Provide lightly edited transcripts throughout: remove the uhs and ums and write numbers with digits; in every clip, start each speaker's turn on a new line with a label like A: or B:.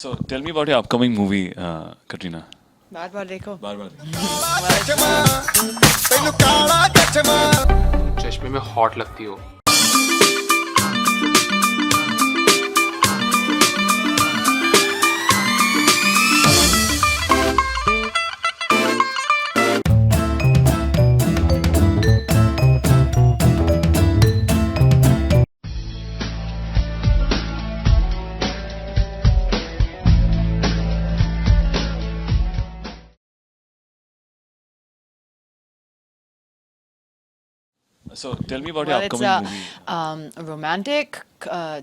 A: So tell me about your upcoming movie, Katrina.
B: बार बार देखो
A: बार बार
C: चश्मे में हॉट लगती हो.
A: So tell me about your
B: well it's
A: upcoming movie.
B: a romantic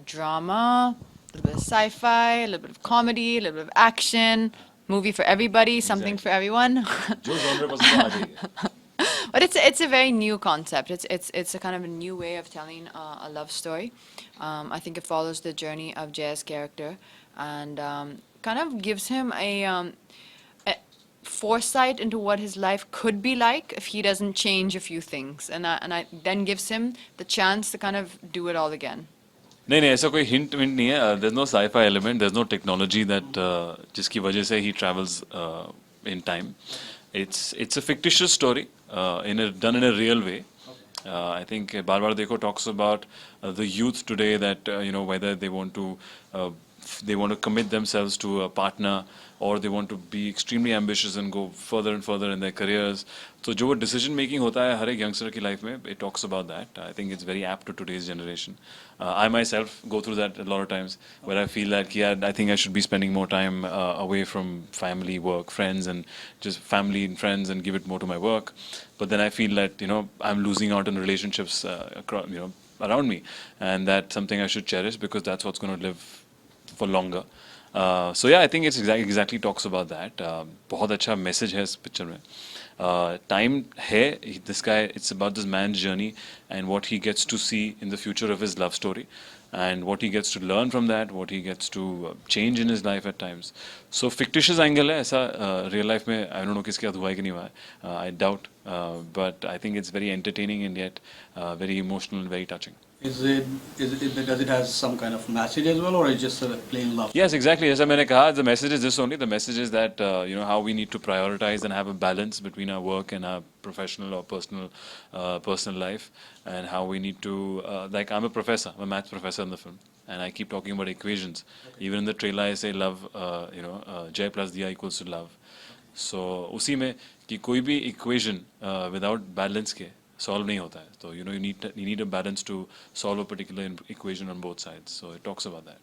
B: drama, a little bit of sci-fi, a little bit of comedy, a little bit of action, movie for everybody, something for everyone.
A: जो genre पसंद है, आ जाइए.
B: But it's a very new concept. It's a kind of a new way of telling a love story. I think it follows the journey of Jay's character and kind of gives him a foresight into what his life could be like if he doesn't change a few things, and I then gives him the chance to kind of do it all again.
A: नहीं नहीं ऐसा कोई hint विंट नहीं है. There's no sci-fi element. There's no technology that जिसकी वजह से he travels in time. It's a fictitious story done in a real way. I think बार बार देखो talks about the youth today that whether they want to commit themselves to a partner or they want to be extremely ambitious and go further and further in their careers. So जो decision making होता है हर एक youngster की life में, it talks about that. I think it's very apt to today's generation. I myself go through that a lot of times where I feel that I think I should be spending more time away from family, work, friends, and just family and friends and give it more to my work. But then I feel that I'm losing out on relationships across, around me, and that's something I should cherish because that's what's going to live for longer. So yeah, I think it's exactly talks about that. बहुत अच्छा message है इस picture में. Time है, this guy, it's about this man's journey and what he gets to see in the future of his love story and what he gets to learn from that, what he gets to change in his life at times. So fictitious angle है ऐसा real life में I don't know किसके साथ हुआ है कि नहीं हुआ है. I doubt, but I think it's very entertaining and yet very emotional and very touching.
D: Does it has some kind of message as well, or is just a plain love?
A: Yes, exactly. As I मैंने कहा, the message is this only. The message is that how we need to prioritize and have a balance between our work and our professional or personal life, and how we need to like I'm a professor, I'm a maths professor in the film, and I keep talking about equations. Okay. Even in the trailer, I say love, J plus Diya equals to love. So उसी में कि कोई भी equation without balance के solve नहीं होता है. So you need a balance to solve a particular equation on both sides. So it talks about that.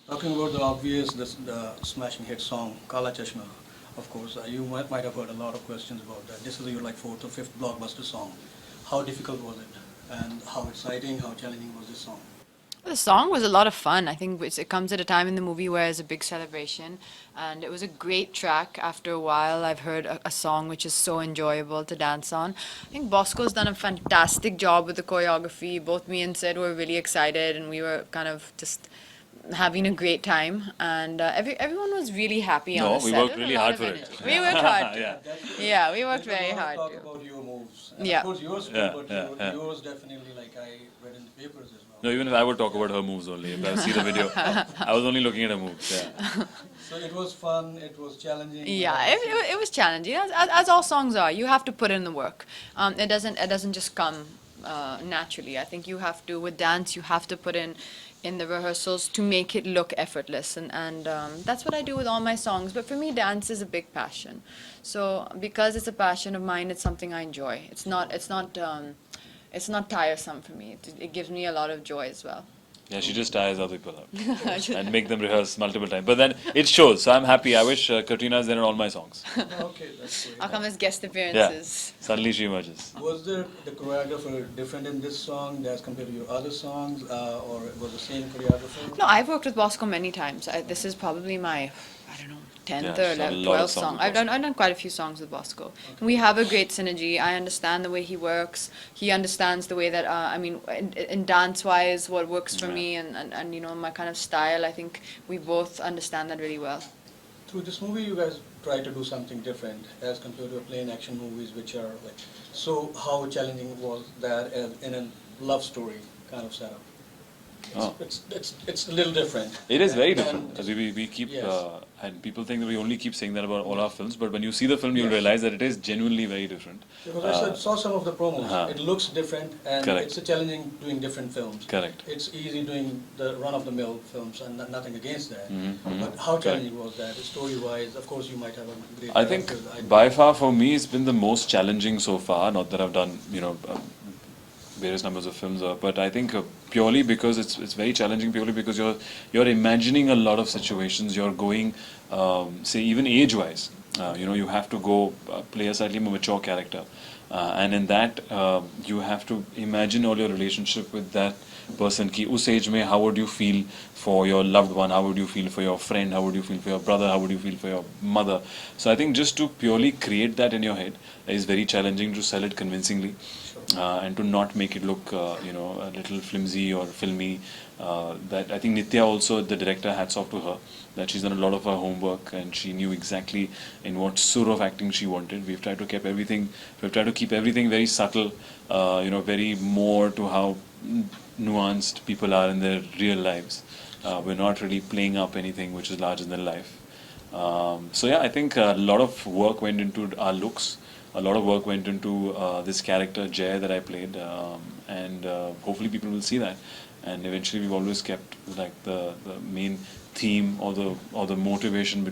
D: Talking about the obvious, the smashing hit song Kala Chashma, of course, you might have heard a lot of questions about that. This is your fourth or fifth blockbuster song. How difficult was it, and how exciting, how challenging was this song?
B: The song was a lot of fun. I think it comes at a time in the movie where it's a big celebration, and it was a great track. After a while, I've heard a song which is so enjoyable to dance on. I think Bosco's done a fantastic job with the choreography. Both me and Sid were really excited, and we were kind of just having a great time, and everyone was really happy on the set.
A: We worked
B: There was
A: really
B: a lot
A: hard
B: of
A: for
B: energy.
A: it.
B: We worked hard.
A: Yeah.
B: We worked very hard.
D: Talk
B: too.
D: about your moves. And
B: Yeah.
D: Of course, yours too,
A: Yeah,
D: but
A: yeah.
D: yours definitely, like I read in the papers as well.
A: No, even if I would talk about her moves only, if I see the video, I was only looking at her moves. Yeah.
D: So it was fun. It was challenging.
B: Yeah, it was challenging, as all songs are. You have to put in the work. It doesn't just come naturally. I think you have to, with dance, you have to put in the rehearsals to make it look effortless, and that's what I do with all my songs. But for me, dance is a big passion. So because it's a passion of mine, it's something I enjoy. It's not tiresome for me. It gives me a lot of joy as well.
A: Yeah, she just tires other people out and make them rehearse multiple times. But then it shows. So I'm happy. I wish Katrina is there in all my songs.
D: Okay, that's great.
B: I'll come as guest
A: Yeah.
B: appearances.
A: Suddenly she emerges.
D: Was the choreographer different in this song as compared to your other songs, or was the same choreographer?
B: No, I've worked with Bosco many times. This is probably my, I don't know, 10th
A: Yeah,
B: or
A: she's done a
B: 11th,
A: lot of
B: 12th
A: songs
B: song.
A: with
B: I've done quite a few songs with Bosco. We have a great synergy. I understand the way he works. He understands the way that, in dance-wise, what works for me and my kind of style. I think we both understand that really well.
D: Through this movie, you guys try to do something different as compared to plain action movies, which are like. So, how challenging was that in a love story kind of setup? It's a little different.
A: It is very
D: And-
A: different. We keep
D: Yes.
A: And people think that we only keep saying that about all our films, but when you see the film, you'll realize that it is genuinely very different.
D: Because I saw some of the promos. It looks different, and
A: Correct.
D: it's a challenging doing different films.
A: Correct.
D: It's easy doing the run-of-the-mill films, and nothing against that.
A: Mm-hmm.
D: But how challenging was that, story-wise? Of course, you might have a great.
A: I think
D: director.
A: by far for me, it's been the most challenging so far. Not that I've done, various numbers of films, but I think purely because it's very challenging. Purely because you're imagining a lot of situations. You're going, say, even age-wise. You have to go play a slightly more mature character, and in that you have to imagine all your relationship with that person. Ki us age mein, how would you feel for your loved one? How would you feel for your friend? How would you feel for your brother? How would you feel for your mother? So I think just to purely create that in your head is very challenging, to sell it convincingly. And to not make it look, a little flimsy or filmy. That I think Nitya also, the director, hats off to her, that she's done a lot of her homework and she knew exactly in what sort of acting she wanted. We've tried to keep everything very subtle, very more to how nuanced people are in their real lives. We're not really playing up anything which is larger than life. So yeah, I think a lot of work went into our looks. A lot of work went into this character Jay that I played, and hopefully people will see that. And eventually, we've always kept like the main theme or the motivation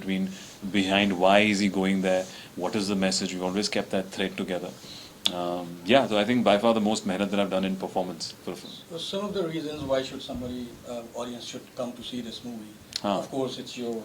A: behind why is he going there, what is the message. We've always kept that thread together. So I think by far the most mehnat that I've done in performance for a film.
D: So some of the reasons why should somebody, audience should come to see this movie. Of course, it's your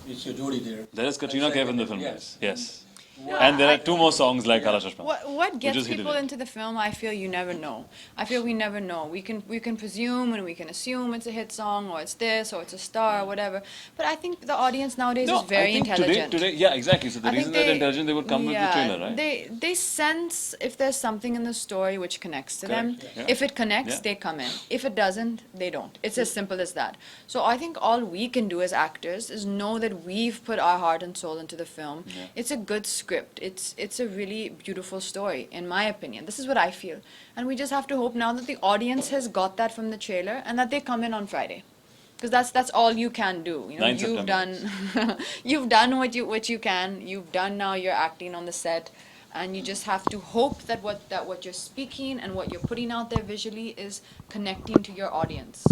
D: Jodi there.
A: There is Katrina Kaif in the film,
D: Yes.
A: yes. And there are two more songs like Kala Chashma.
B: What gets
A: just hit
B: people
A: it.
B: into the film, I feel you never know. I feel we never know. We can presume and we can assume it's a hit song or it's this or it's a star or whatever. But I think the audience nowadays is very
A: I think
B: intelligent.
A: Today, yeah, exactly. So the
B: I think
A: reason they're intelligent, they would come with the trailer, right?
B: They sense if there's something in the story which connects to them.
A: Correct. Yeah.
B: If it connects,
A: Yeah.
B: they come in. If it doesn't, they don't. It's as simple as that. So I think all we can do as actors is know that we've put our heart and soul into the film.
A: Yeah.
B: It's a good script. It's a really beautiful story, in my opinion. This is what I feel. And we just have to hope now that the audience has got that from the trailer and that they come in on Friday. Because that's all you can do.
A: 9
B: You've
A: September.
B: done you've done what you can. You've done now your acting on the set, and you just have to hope that what you're speaking and what you're putting out there visually is connecting to your audience.